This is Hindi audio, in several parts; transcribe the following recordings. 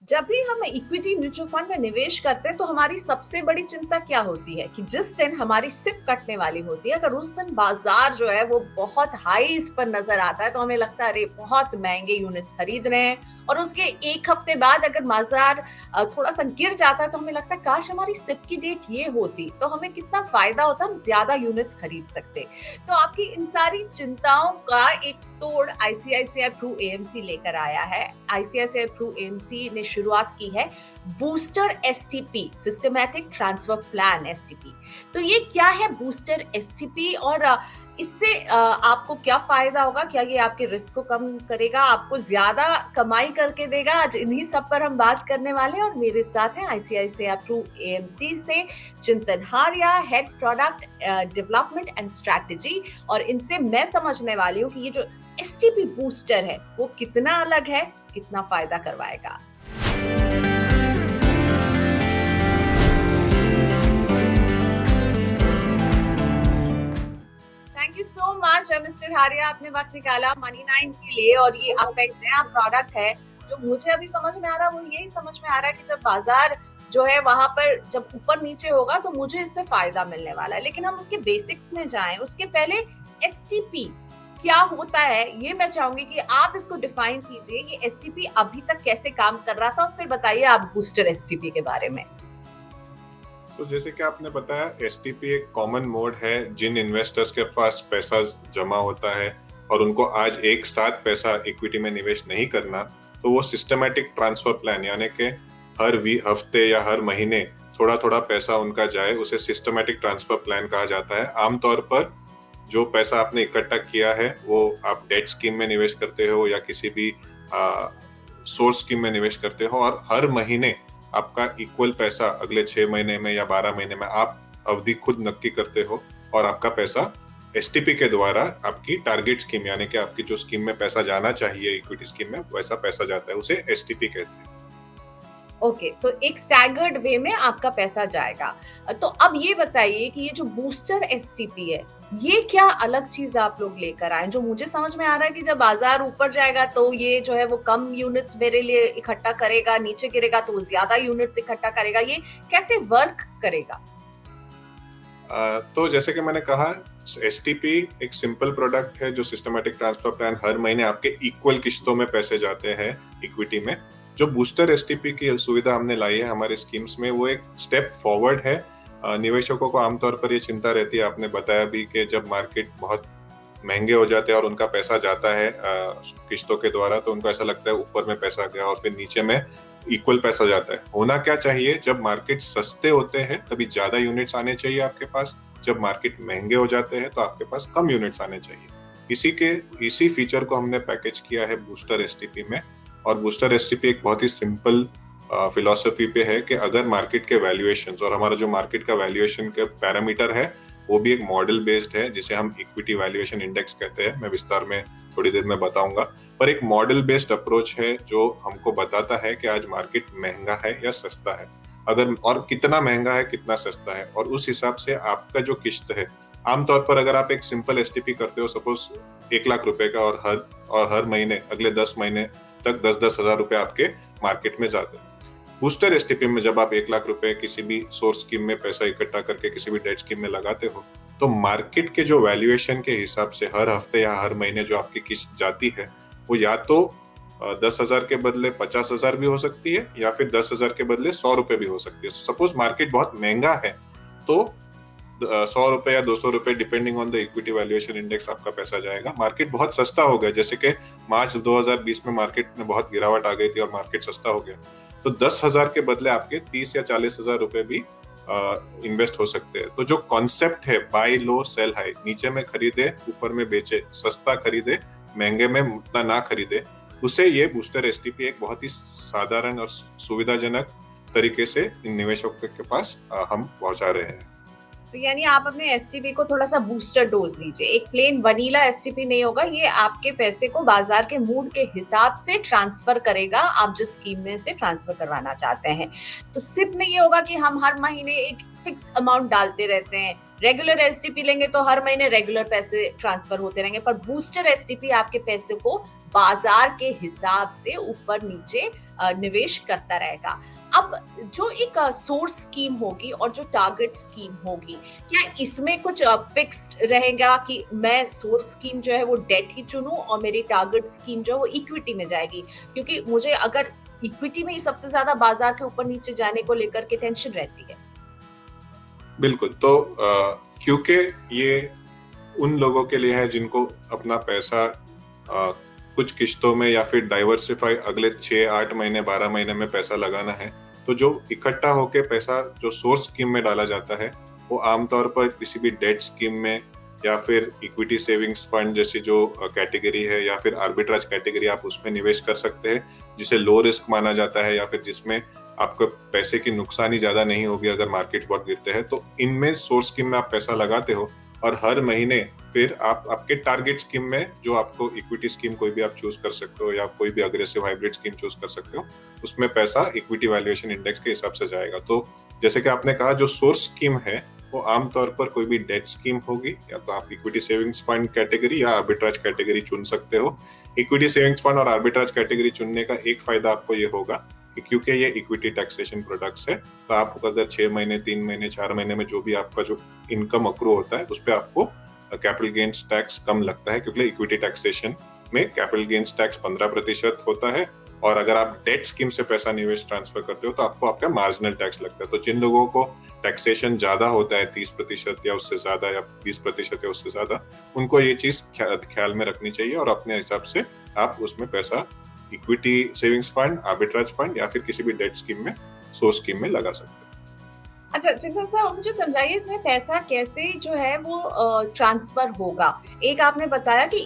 जब भी हम इक्विटी म्यूचुअल फंड में निवेश करते हैं तो हमारी सबसे बड़ी चिंता क्या होती है कि जिस दिन हमारी सिप कटने वाली होती है, अगर उस दिन बाजार जो है वो बहुत हाईज पर नजर आता है तो हमें लगता है अरे बहुत महंगे यूनिट्स खरीद रहे हैं। और उसके एक हफ्ते बाद अगर बाजार थोड़ा सा गिर जाता है तो हमें लगता है काश हमारी सिप की डेट ये होती तो हमें कितना फायदा होता, हम ज्यादा यूनिट्स खरीद सकते। तो आपकी इन सारी चिंताओं का एक तोड़ आईसीआईसीआई प्रू एएमसी लेकर आया है। आईसीआईसीआई प्रू एएमसी ने शुरुआत की है booster STP, systematic transfer plan STP. तो ये क्या है बूस्टर एसटीपी और इससे आपको क्या फायदा होगा? क्या ये आपके रिस्क को कम करेगा, आपको ज्यादा कमाई करके देगा? आज इन्हीं सब पर हम बात करने वाले हैं और मेरे साथ हैं आईसीआईसीआई प्रू एएमसी से चिंतन हारिया, head product development and strategy. और इनसे मैं समझने वाली हूँ कि ये जो एसटीपी बूस्टर है वो कितना अलग है, कितना फायदा करवाएगा। Thank you so much mister हारिया, आपने वक्त निकाला मनी नाइन के लिए। और ये आपका एक नया प्रोडक्ट है। जो मुझे अभी समझ में आ रहा है वो यही समझ में आ रहा है कि जब बाजार जो है वहां पर जब ऊपर नीचे होगा तो मुझे इससे फायदा मिलने वाला है। लेकिन हम उसके बेसिक्स में जाएं उसके पहले एसटीपी क्या होता है ये मैं चाहूंगी कि आप इसको डिफाइन कीजिए। ये एसटीपी अभी तक कैसे काम कर रहा था और फिर बताइए आप बूस्टर एसटीपी के बारे में। जैसे कि आपने बताया, एसटीपी एक कॉमन मोड है जिन इन्वेस्टर्स के पास पैसा जमा होता है और उनको आज एक साथ पैसा इक्विटी में निवेश नहीं करना, तो वो सिस्टमैटिक ट्रांसफर प्लान यानी कि हर हफ्ते या हर महीने थोड़ा थोड़ा पैसा उनका जाए, उसे सिस्टमैटिक ट्रांसफर प्लान कहा जाता है। आमतौर पर जो पैसा आपने इकट्ठा किया है वो आप डेट स्कीम में निवेश करते हो या किसी भी सोर्स स्कीम में निवेश करते हो, और हर महीने आपका इक्वल पैसा अगले 6 महीने में या 12 महीने में आप अवधि खुद नक्की करते हो और आपका पैसा एसटीपी के द्वारा आपकी टारगेट स्कीम यानी कि आपकी जो स्कीम में पैसा जाना चाहिए इक्विटी स्कीम में वैसा पैसा जाता है, उसे एसटीपी कहते हैं। ओके, तो एक स्टैगर्ड वे में आपका पैसा जाएगा। तो अब ये बताइए कि ये जो बूस्टर एसटीपी है ये क्या अलग चीज आप लोग लेकर आए? जो मुझे समझ में आ रहा है कि जब बाजार ऊपर जाएगा तो ये जो है वो कम यूनिट्स मेरे लिए इकट्ठा करेगा, नीचे गिरेगा तो वो ज्यादा यूनिट्स इकट्ठा करेगा। ये कैसे वर्क करेगा? तो जैसे कि मैंने कहा, एसटीपी एक सिंपल प्रोडक्ट है जो सिस्टमैटिक ट्रांसफर प्लान, हर महीने आपके इक्वल किश्तों में पैसे जाते हैं इक्विटी में। जो बूस्टर एसटीपी की सुविधा हमने लाई है हमारे स्कीम्स में, वो एक स्टेप फॉरवर्ड है। निवेशकों को आमतौर पर ये चिंता रहती है, आपने बताया भी, कि जब मार्केट बहुत महंगे हो जाते हैं और उनका पैसा जाता है किश्तों के द्वारा, तो उनको ऐसा लगता है ऊपर में पैसा गया और फिर नीचे में इक्वल पैसा जाता है। होना क्या चाहिए, जब मार्केट सस्ते होते हैं तभी ज्यादा यूनिट्स आने चाहिए आपके पास, जब मार्केट महंगे हो जाते हैं तो आपके पास कम यूनिट्स आने चाहिए। इसी फीचर को हमने पैकेज किया है बूस्टर एसटीपी में। और बूस्टर एसटीपी एक बहुत ही सिंपल फिलॉसफी पे है कि अगर मार्केट के वैल्यूएशंस और हमारा जो मार्केट का वैल्यूएशन का पैरामीटर है वो भी एक मॉडल बेस्ड है जिसे हम इक्विटी वैल्यूएशन इंडेक्स कहते हैं, मैं विस्तार में थोड़ी देर में बताऊंगा। पर एक मॉडल बेस्ड अप्रोच है जो हमको बताता है कि आज मार्केट महंगा है या सस्ता है, अगर और कितना महंगा है कितना सस्ता है, और उस हिसाब से आपका जो किश्त है। आमतौर पर अगर आप एक सिंपल एसटीपी करते हो, सपोज 1 लाख रुपए का, और हर महीने अगले 10 महीने तक 10-10 हजार रुपए आपके मार्केट में जाते हैं। बूस्टर एसटीपी में जब आप 1 लाख रुपए किसी भी सोर्स स्कीम में पैसा इकट्ठा करके किसी भी डेट स्कीम में लगाते हो, तो मार्केट के जो वैल्यूएशन के हिसाब से हर हफ्ते या हर महीने जो आपकी किस्त जाती है वो या तो 10,000 के बदले 50,000 भी हो सकती है या फिर 10,000 के बदले 100 रुपए भी हो सकती है। सपोज मार्केट बहुत महंगा है तो 100 रुपए या 200 रुपए depending on the equity valuation index आपका पैसा जाएगा। मार्केट बहुत सस्ता हो गया, जैसे कि मार्च 2020 में मार्केट में बहुत गिरावट आ गई थी और मार्केट सस्ता हो गया, तो 10,000 के बदले आपके 30 या 40,000 रुपए भी इन्वेस्ट हो सकते हैं। तो जो कॉन्सेप्ट है बाय लो सेल हाई, नीचे में खरीदे ऊपर में बेचे, सस्ता खरीदे महंगे में उतना ना खरीदे, उसे ये बूस्टर एसटीपी एक बहुत ही साधारण और सुविधाजनक तरीके से इन निवेशकों के पास हम पहुंचा रहे हैं। तो यानी आप अपने एसटीपी को थोड़ा सा बूस्टर डोज दीजिए। एक प्लेन वनीला एसटीपी नहीं होगा, ये आपके पैसे को बाजार के मूड के हिसाब से ट्रांसफर करेगा, आप जिस स्कीम में से ट्रांसफर करवाना चाहते हैं। तो सिप में ये होगा कि हम हर महीने एक फिक्स्ड अमाउंट डालते रहते हैं। रेगुलर एसटीपी लेंगे तो हर महीने रेगुलर पैसे ट्रांसफर होते रहेंगे, पर बूस्टर एसटीपी आपके पैसे को बाजार के हिसाब से ऊपर नीचे निवेश करता रहेगा। अब जो एक सोर्स स्कीम होगी और जो टारगेट स्कीम होगी, क्या इसमें कुछ फिक्स्ड रहेगा कि मैं सोर्स स्कीम जो है वो डेट ही चुनूं और मेरी टारगेट स्कीम जो है वो इक्विटी में जाएगी? क्योंकि मुझे अगर इक्विटी में ही सबसे ज्यादा बाजार के ऊपर नीचे जाने को लेकर के टेंशन रहती है। बिल्कुल। तो क्योंकि ये उन लोगों के लिए है जिनको अपना पैसा कुछ किश्तों में या फिर डाइवर्सिफाई अगले 6, 8 महीने, 12 महीने में पैसा लगाना है, तो जो इकट्ठा होके पैसा जो सोर्स स्कीम में डाला जाता है वो आमतौर पर किसी भी डेट स्कीम में या फिर इक्विटी सेविंग्स फंड जैसी जो कैटेगरी है या फिर आर्बिट्राज कैटेगरी, आप उसमें निवेश कर सकते हैं, जिसे लो रिस्क माना जाता है या फिर जिसमें आपको पैसे की नुकसानी ज्यादा नहीं होगी अगर मार्केट बहुत गिरते हैं। तो इनमें सोर्स स्कीम में आप पैसा लगाते हो और हर महीने फिर आप आपके टारगेट स्कीम में, जो आपको इक्विटी स्कीम कोई भी आप चूज कर सकते हो या कोई भी अग्रेसिव हाइब्रिड स्कीम चूज कर सकते हो, उसमें पैसा इक्विटी वैल्यूएशन इंडेक्स के हिसाब से जाएगा। तो जैसे कि आपने कहा, जो सोर्स स्कीम है वो आमतौर पर कोई भी डेट स्कीम होगी, या तो आप इक्विटी सेविंग्स फंड कैटेगरी या आर्बिट्राज कैटेगरी चुन सकते हो। इक्विटी सेविंग्स फंड और आर्बिट्राज कैटेगरी चुनने का एक फायदा आपको ये होगा कि क्योंकि ये इक्विटी टैक्सेशन प्रोडक्ट्स है, तो आपको अगर 6 महीने, 3 महीने, 4 महीने में जो भी आपका जो इनकम अक्रू होता है उस पर आपको कैपिटल गेन्स टैक्स कम लगता है, क्योंकि इक्विटी टैक्सेशन में कैपिटल गेन्स टैक्स 15% होता है, और अगर आप डेट स्कीम से पैसा निवेश ट्रांसफर करते हो तो आपको आपका मार्जिनल टैक्स लगता है। तो जिन लोगों को टैक्सेशन ज्यादा होता है, 30% या उससे ज्यादा या 20% या उससे ज्यादा, उनको ये चीज ख्याल में रखनी चाहिए और अपने हिसाब से आप उसमें पैसा equity savings fund, arbitrage fund या फिर किसी भी डेट स्कीम में, सोर्स स्कीम में लगा सकते हैं। अच्छा चिंतन साहब, मुझे समझाइए इसमें पैसा कैसे जो है वो ट्रांसफर होगा। एक आपने बताया कि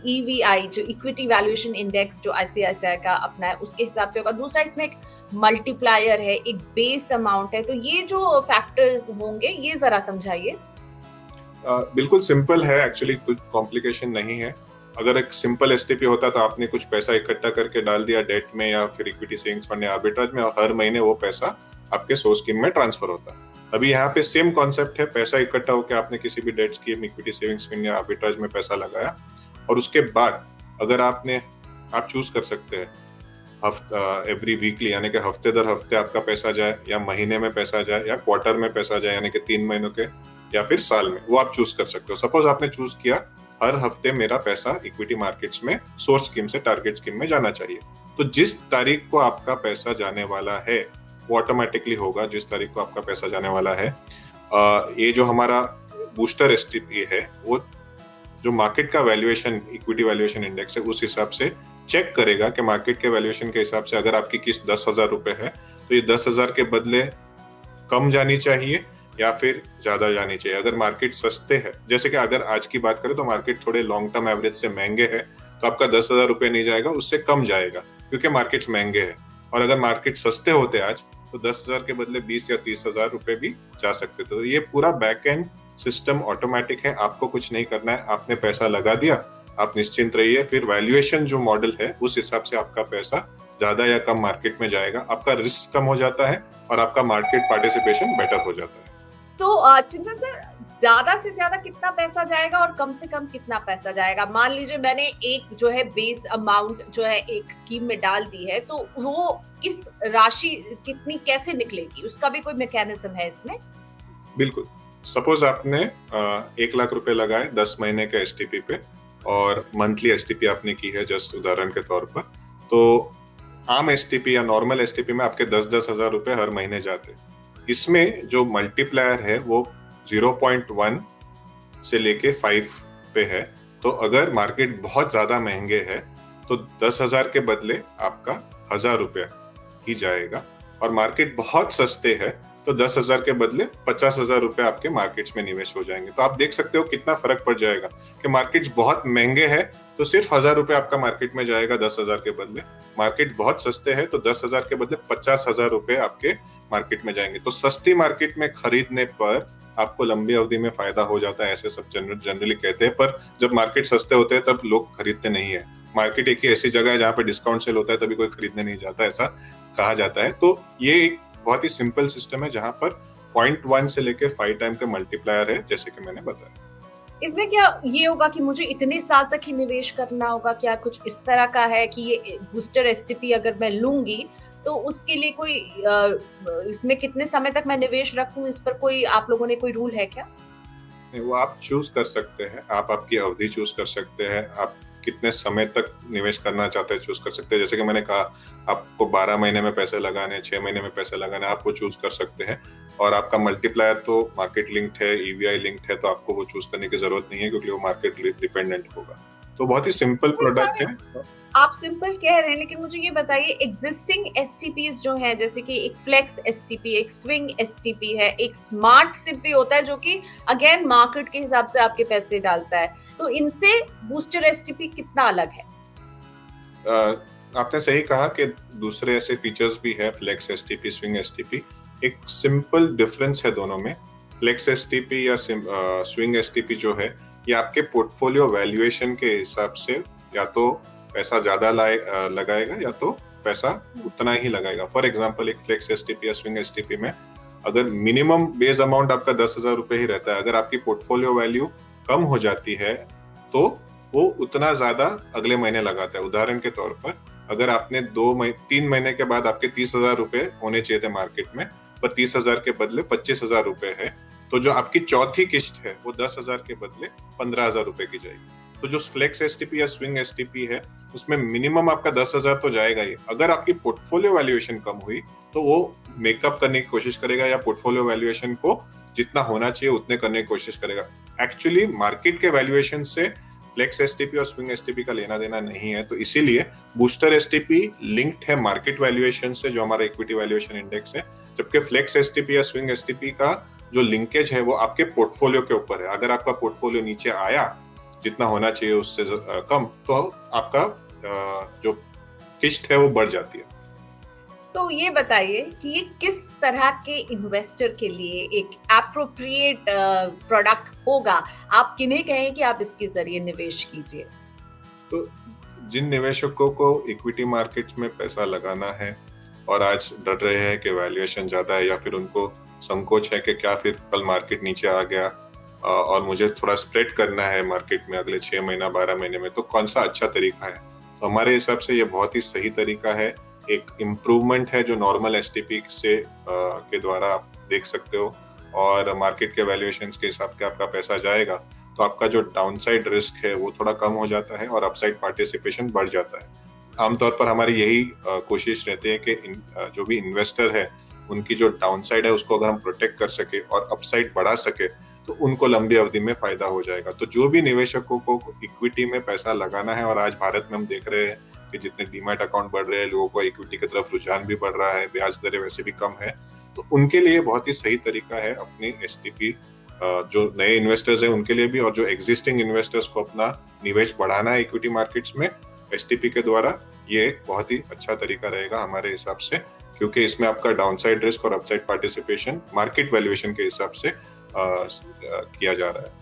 ईवीआई जो इक्विटी वैल्यूएशन इंडेक्स जो आईसीआईसीआई का अपना है उसके हिसाब से होगा। दूसरा इसमें एक मल्टीप्लायर है, एक बेस अमाउंट है, तो ये जो फैक्टर्स होंगे ये जरा समझाइए। बिल्कुल सिंपल है, एक्चुअली कुछ कॉम्प्लिकेशन नहीं है। अगर एक सिंपल एसटीपी होता तो आपने कुछ पैसा इकट्ठा करके डाल दिया डेट में या फिर इक्विटी सेविंग्स फंड या आर्बिट्राज में, और हर महीने वो पैसा आपके सोर्स स्कीम में ट्रांसफर होता है। अभी यहाँ पे सेम कॉन्सेप्ट है, पैसा इकट्ठा होकर आपने किसी भी debt scheme, equity savings fund या आर्बिट्राज में पैसा लगाया, और उसके बाद अगर आप चूज कर सकते हैं एवरी वीकली, यानी कि हफ्ते दर हफ्ते आपका पैसा जाए, या महीने में पैसा जाए, या क्वार्टर में पैसा जाए यानी कि 3 महीनों के, या फिर साल में, वो आप चूज कर सकते हो। सपोज आपने चूज किया हर हफ्ते मेरा पैसा इक्विटी मार्केट्स में सोर्स स्कीम से टारगेट स्कीम में जाना चाहिए, तो जिस तारीख को आपका पैसा जाने वाला है वो ऑटोमेटिकली होगा जिस तारीख को आपका पैसा जाने वाला है। ये जो हमारा बूस्टर एसटीपी है वो जो मार्केट का वैल्यूएशन, इक्विटी वैल्यूएशन इंडेक्स है, उस हिसाब से चेक करेगा कि मार्केट के वैल्यूएशन के हिसाब से अगर आपकी किस्त 10,000 रुपए है तो ये 10,000 के बदले कम जानी चाहिए या फिर ज्यादा जानी चाहिए। अगर मार्केट सस्ते है, जैसे कि अगर आज की बात करें तो मार्केट थोड़े लॉन्ग टर्म एवरेज से महंगे है, तो आपका 10,000 रुपए नहीं जाएगा, उससे कम जाएगा क्योंकि मार्केट्स महंगे है। और अगर मार्केट सस्ते होते आज तो 10,000 के बदले 20 या 30,000 रुपए भी जा सकते थे। तो ये पूरा बैक एंड सिस्टम ऑटोमेटिक है, आपको कुछ नहीं करना है, आपने पैसा लगा दिया, आप निश्चिंत रहिए। फिर वैल्यूएशन जो मॉडल है उस हिसाब से आपका पैसा ज्यादा या कम मार्केट में जाएगा, आपका रिस्क कम हो जाता है और आपका मार्केट पार्टिसिपेशन बेटर हो जाता है। तो चिंतन सर, ज्यादा से ज्यादा कितना पैसा जाएगा और कम से कम कितना पैसा जाएगा? मान लीजिए मैंने एक जो है बेस अमाउंट जो है एक स्कीम में डाल दी है, तो वो किस राशि कितनी कैसे निकलेगी, उसका भी कोई मैकेनिज्म है इसमें? बिल्कुल। सपोज आपने 1 लाख रुपए लगाए 10 महीने के एसटीपी पे और मंथली एसटीपी आपने की है, जस्ट उदाहरण के तौर पर, तो आम एसटीपी या नॉर्मल एसटीपी में आपके 10-10 हजार रुपए हर महीने जाते। इसमें जो मल्टीप्लायर है वो 0.1 से लेके 5 पे है। तो अगर मार्केट बहुत ज्यादा महंगे है तो 10,000 के बदले आपका 1,000 रुपया ही जाएगा, और मार्केट बहुत सस्ते है तो 10,000 के बदले 50,000 रुपए आपके मार्केट्स में निवेश हो जाएंगे। तो आप देख सकते हो कितना फर्क पड़ जाएगा कि मार्केट्स बहुत महंगे हैं तो सिर्फ 1,000 रुपए आपका मार्केट में जाएगा 10,000 के बदले, मार्केट बहुत सस्ते हैं तो 10,000 के बदले 50,000 रुपए आपके मार्केट में जाएंगे। तो सस्ती मार्केट में खरीदने पर आपको लंबी अवधि में फायदा हो जाता है, ऐसे सब जनरली कहते हैं, पर जब मार्केट सस्ते होते हैं तब लोग खरीदते नहीं है। मार्केट एक ही ऐसी जगह है जहाँ पे डिस्काउंट सेल होता है तभी कोई खरीदने नहीं जाता, ऐसा कहा जाता है। तो ये एक बहुत ही सिंपल सिस्टम है जहाँ पर 0.1 से लेकर 5 टाइम के मल्टीप्लायर है, जैसे कि मैंने बताया। इसमें क्या ये होगा कि मुझे इतने साल तक ही निवेश करना होगा? क्या कुछ इस तरह का है कि ये बूस्टर एसटीपी अगर मैं लूंगी तो उसके लिए कोई इसमें कितने समय तक मैं निवेश रखूं, इस पर कोई आप लोगों ने कोई रूल है क्या? वो आप चूज कर सकते हैं, आप आपकी अवधि चूज कर सकते हैं, आप कितने समय तक निवेश करना चाहते हैं चूज कर सकते हैं। जैसे कि मैंने कहा, आपको 12 महीने में पैसे लगाने, 6 महीने में पैसे लगाने, आप वो चूज कर सकते हैं। और आपका मल्टीप्लायर तो मार्केट लिंक्ड है, ईवीआई लिंक्ड है, तो आपको वो चूज करने की जरूरत नहीं है, क्योंकि वो मार्केट डिपेंडेंट होगा। तो बहुत ही सिंपल प्रोडक्ट है। आप सिंपल कह रहे हैं, लेकिन मुझे ये बताइए एग्जिस्टिंग एसटीपीज जो हैं, जैसे कि एक फ्लेक्स एसटीपी, एक स्विंग एसटीपी है, एक स्मार्ट सिप भी होता है जो कि अगेन मार्केट के हिसाब से आपके पैसे डालता है, तो इनसे बूस्टर एसटीपी कितना अलग है? आपने सही कहा कि दूसरे ऐसे फीचर्स भी है, फ्लेक्स एसटीपी, स्विंग एसटीपी। एक सिंपल डिफरेंस है दोनों में। फ्लेक्स एसटीपी या स्विंग एसटीपी जो है, ये आपके पोर्टफोलियो वैल्यूएशन के हिसाब से या तो पैसा ज्यादा लगाएगा या तो पैसा उतना ही लगाएगा। फॉर एग्जांपल, एक फ्लेक्स एसटीपी या स्विंग एसटीपी में अगर मिनिमम बेस अमाउंट आपका 10,000 रुपए ही रहता है, अगर आपकी पोर्टफोलियो वैल्यू कम हो जाती है तो वो उतना ज्यादा अगले महीने लगाता है। उदाहरण के तौर पर, अगर आपने 3 महीने के बाद आपके 30,000 रुपए होने चाहिए थे मार्केट में, पर 30,000 के बदले 25,000 रुपए है, तो जो आपकी चौथी किस्त है वो 10,000 के बदले 15,000 रुपए की जाएगी। तो जो फ्लेक्स एसटीपी या स्विंग एसटीपी है, उसमें मिनिमम आपका 10,000 तो जाएगा ही। अगर आपकी पोर्टफोलियो वैल्यूएशन कम हुई तो वो मेकअप करने की कोशिश करेगा, या पोर्टफोलियो वैल्यूएशन को जितना होना चाहिए उतने करने की कोशिश करेगा। एक्चुअली मार्केट के वैल्यूएशन से फ्लेक्स एसटीपी और स्विंग एसटीपी का लेना देना नहीं है, तो इसीलिए बूस्टर एसटीपी लिंक्ड है मार्केट वैल्यूएशन से, जो हमारा इक्विटी वैल्यूएशन इंडेक्स है, जबकि फ्लेक्स एसटीपी या स्विंग एसटीपी का जो लिंकेज है वो आपके पोर्टफोलियो के ऊपर है। अगर आपका पोर्टफोलियो नीचे आया जितना होना चाहिए उससे कम, तो आपका जो किस्त है वो बढ़ जाती है। तो ये बताइए कि ये किस तरह के इन्वेस्टर के लिए एक एप्रोप्रिएट प्रोडक्ट होगा? आप किन्हें कहें कि आप इसके जरिए निवेश कीजिए? तो जिन निवेशकों को इक्विटी मार्केट में पैसा लगाना है और आज डर रहे हैं कि वैल्यूएशन ज्यादा है, या फिर उनको संकोच है कि क्या फिर कल मार्केट नीचे आ गया और मुझे थोड़ा स्प्रेड करना है मार्केट में अगले 6 महीना 12 महीने में, तो कौन सा अच्छा तरीका है? तो हमारे हिसाब से ये बहुत ही सही तरीका है। एक इम्प्रूवमेंट है जो नॉर्मल एसटीपी से के द्वारा आप देख सकते हो, और मार्केट के वैल्यूएशंस के हिसाब से आपका पैसा जाएगा, तो आपका जो डाउनसाइड रिस्क है वो थोड़ा कम हो जाता है और अपसाइड पार्टिसिपेशन बढ़ जाता है। आमतौर पर हमारी यही कोशिश रहती है कि जो भी इन्वेस्टर है उनकी जो डाउनसाइड है उसको अगर हम प्रोटेक्ट कर सके और अपसाइड बढ़ा सके, तो उनको लंबी अवधि में फायदा हो जाएगा। तो जो भी निवेशकों को इक्विटी में पैसा लगाना है, और आज भारत में हम देख रहे हैं कि जितने डीमैट अकाउंट बढ़ रहे हैं, लोगों को इक्विटी की तरफ रुझान भी बढ़ रहा है, ब्याज दरें वैसे भी कम है, तो उनके लिए बहुत ही सही तरीका है अपनी एसटीपी, जो नए इन्वेस्टर्स हैं उनके लिए भी, और जो एग्जिस्टिंग इन्वेस्टर्स को अपना निवेश बढ़ाना है इक्विटी मार्केट्स में एसटीपी के द्वारा, ये एक बहुत ही अच्छा तरीका रहेगा हमारे हिसाब से, क्योंकि इसमें आपका डाउनसाइड रिस्क और अपसाइड पार्टिसिपेशन मार्केट वैल्यूएशन के हिसाब से किया जा रहा है।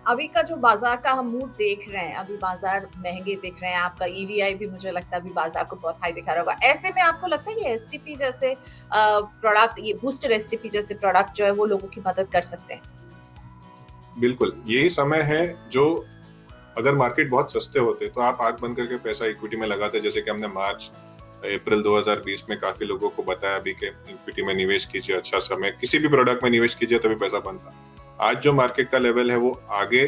अभी का जो बाजार का हम मूड देख रहे हैं, अभी बाजार महंगे दिख रहे हैं, आपका ईवीआई भी मुझे लगता है अभी बाजार को बहुत हाई दिखा रहा होगा। ऐसे में आपको लगता है कि एसटीपी जैसे प्रोडक्ट, ये बूस्टर एसटीपी जैसे प्रोडक्ट जो है वो लोगों की मदद कर सकते हैं? बिल्कुल, यही समय है जो अगर मार्केट बहुत सस्ते होते तो आप आंख बंद करके पैसा इक्विटी में लगाते, जैसे कि हमने अप्रैल 2020 में काफी लोगों को बताया भी कि इक्विटी में निवेश कीजिए, अच्छा समय, किसी भी प्रोडक्ट में निवेश कीजिए तभी पैसा बनता। आज जो मार्केट का लेवल है वो आगे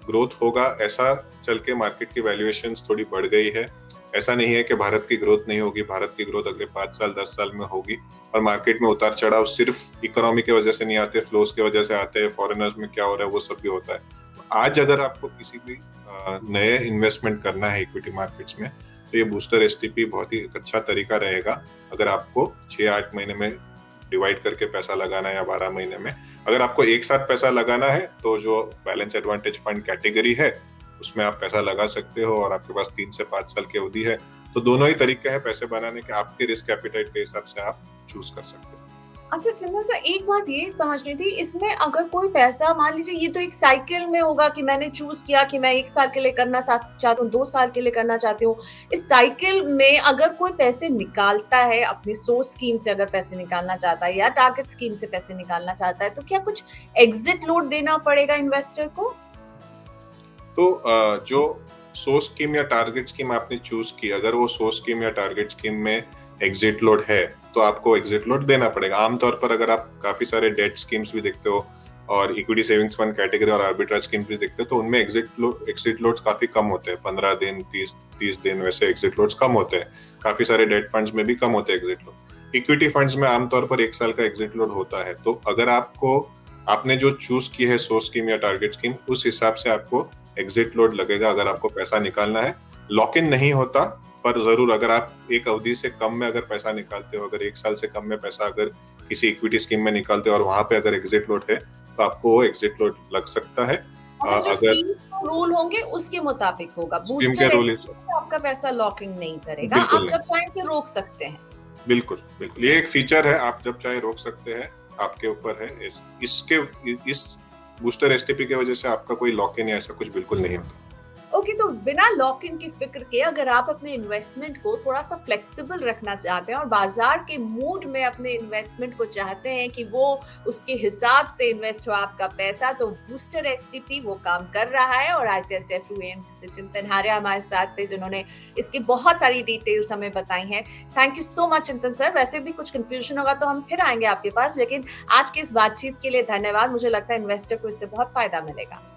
ग्रोथ होगा, ऐसा चल के मार्केट की वैल्यूएशंस थोड़ी बढ़ गई है। ऐसा नहीं है कि भारत की ग्रोथ नहीं होगी, भारत की ग्रोथ अगले 5 साल 10 साल में होगी। और मार्केट में उतार चढ़ाव सिर्फ इकोनॉमी की वजह से नहीं आते, फ्लोज की वजह से आते हैं, फॉरेनर्स में क्या हो रहा है वो सब भी होता है। तो आज अगर आपको किसी भी नए इन्वेस्टमेंट करना है इक्विटी मार्केट्स में, तो ये बूस्टर एसटीपी बहुत ही अच्छा तरीका रहेगा। अगर आपको 6-8 महीने में डिवाइड करके पैसा लगाना है या 12 महीने में, अगर आपको एक साथ पैसा लगाना है तो जो बैलेंस एडवांटेज फंड कैटेगरी है उसमें आप पैसा लगा सकते हो, और आपके पास 3 से 5 साल की अवधि है, तो दोनों ही तरीके हैं पैसे बनाने के, आपके रिस्क एपिटाइट के हिसाब से आप चूज कर सकते हो। अच्छा चिंतन सर, एक बात ये समझनी थी, इसमें अगर कोई पैसा मान लीजिए, ये तो एक साइकिल में होगा कि मैंने चूज़ किया कि मैं 1 साल के लिए करना चाहती हूँ, 2 साल के लिए करना चाहती हूँ। इस साइकिल में अगर कोई पैसे निकालता है, अपनी सोर्स स्कीम से अगर पैसे निकालना चाहता है या टारगेट स्कीम से पैसे निकालना चाहता है, तो क्या कुछ एग्ज़िट लोड देना पड़ेगा इन्वेस्टर को? तो जो सोर्स स्कीम या टारगेट स्कीम आपने चूज की, अगर वो सोर्स स्कीम या टारगेट स्कीम में एग्जिट लोड है तो आपको एग्जिट लोड देना पड़ेगा। आमतौर पर अगर आप काफी सारे डेट स्कीम्स भी देखते हो और इक्विटी सेविंग्स फंड कैटेगरी और आर्बिट्राज स्कीम भी देखते हो तो उनमें एग्जिट लोड्स काफी कम होते हैं, 15 दिन 30 दिन वैसे एग्जिट लोड्स कम होते हैं। काफी सारे डेट फंड्स में भी कम होते हैं एग्जिट लोड। इक्विटी फंड्स में आमतौर पर 1 साल का एग्जिट लोड होता है। तो अगर आपने जो चूज की है सोर्स स्कीम या टारगेट स्कीम, उस हिसाब से आपको एग्जिट लोड लगेगा अगर आपको पैसा निकालना है। लॉक इन नहीं होता, पर जरूर अगर आप एक अवधि से कम में अगर पैसा निकालते हो, अगर 1 साल से कम में पैसा अगर किसी इक्विटी स्कीम में निकालते हो और वहां पे अगर एग्जिट लोड है तो आपको वो एग्जिट लोड लग सकता है। मतलब जो अगर स्कीम रूल होंगे उसके मुताबिक होगा। स्कीम के बूस्टर रूल, ऐसे आपका पैसा लॉकिंग नहीं करेगा, बिल्कुल आप नहीं, जब चाहें इसे रोक सकते हैं। बिल्कुल बिल्कुल ये एक फीचर है, आप जब चाहे रोक सकते हैं, आपके ऊपर है। इस बूस्टर एसटीपी की वजह से आपका कोई लॉक इन या ऐसा कुछ बिल्कुल नहीं होता। ओके, तो बिना लॉक इन की फिक्र के अगर आप अपने इन्वेस्टमेंट को थोड़ा सा फ्लेक्सिबल रखना चाहते हैं और बाजार के मूड में अपने इन्वेस्टमेंट को चाहते हैं कि वो उसके हिसाब से इन्वेस्ट हो आपका पैसा, तो बूस्टर एसटीपी वो काम कर रहा है। और आईसीआईसीआई प्रू एएमसी से चिंतन हारिया हमारे साथ थे जिन्होंने इसकी बहुत सारी डिटेल्स हमें बताई हैं। Thank you so much Chintan sir. वैसे भी कुछ कंफ्यूजन होगा तो हम फिर आएंगे आपके पास, लेकिन आज की इस बातचीत के लिए धन्यवाद। मुझे लगता है इन्वेस्टर को इससे बहुत फायदा मिलेगा।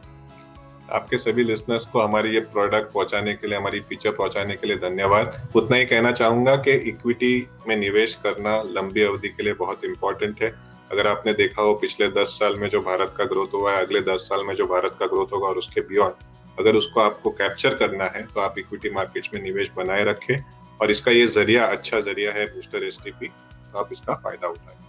आपके सभी लिसनर्स को हमारी ये प्रोडक्ट पहुंचाने के लिए, हमारी फीचर पहुंचाने के लिए धन्यवाद। उतना ही कहना चाहूंगा कि इक्विटी में निवेश करना लंबी अवधि के लिए बहुत इंपॉर्टेंट है। अगर आपने देखा हो पिछले 10 साल में जो भारत का ग्रोथ हुआ है, अगले 10 साल में जो भारत का ग्रोथ होगा और उसके बियॉन्ड, अगर उसको आपको कैप्चर करना है तो आप इक्विटी मार्केट्स में निवेश बनाए रखें। और इसका ये जरिया अच्छा जरिया है बूस्टर एसटीपी, तो आप इसका फायदा उठाएं।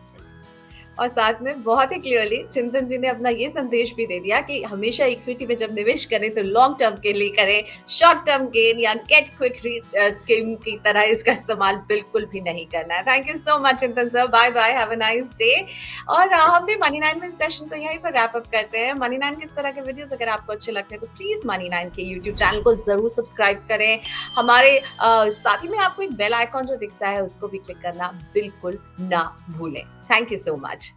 और साथ में बहुत ही क्लियरली चिंतन जी ने अपना ये संदेश भी दे दिया कि हमेशा इक्विटी में जब निवेश करें तो लॉन्ग टर्म के लिए करें, शॉर्ट टर्म गेन या गेट क्विक रिच स्कीम की तरह इसका इस्तेमाल बिल्कुल भी नहीं करना है। Thank you so much Chintan sir, bye bye, have a nice day. और हम भी मनी 9 में सेशन को यहीं पर रैप अप करते हैं। मनी 9 के इस तरह के वीडियोस अगर आपको अच्छे लगते हैं तो प्लीज मनी 9 के यूट्यूब चैनल को जरूर सब्सक्राइब करें। हमारे साथ ही में आपको एक बेल आइकॉन जो दिखता है उसको भी क्लिक करना बिल्कुल ना भूलें। Thank you so much.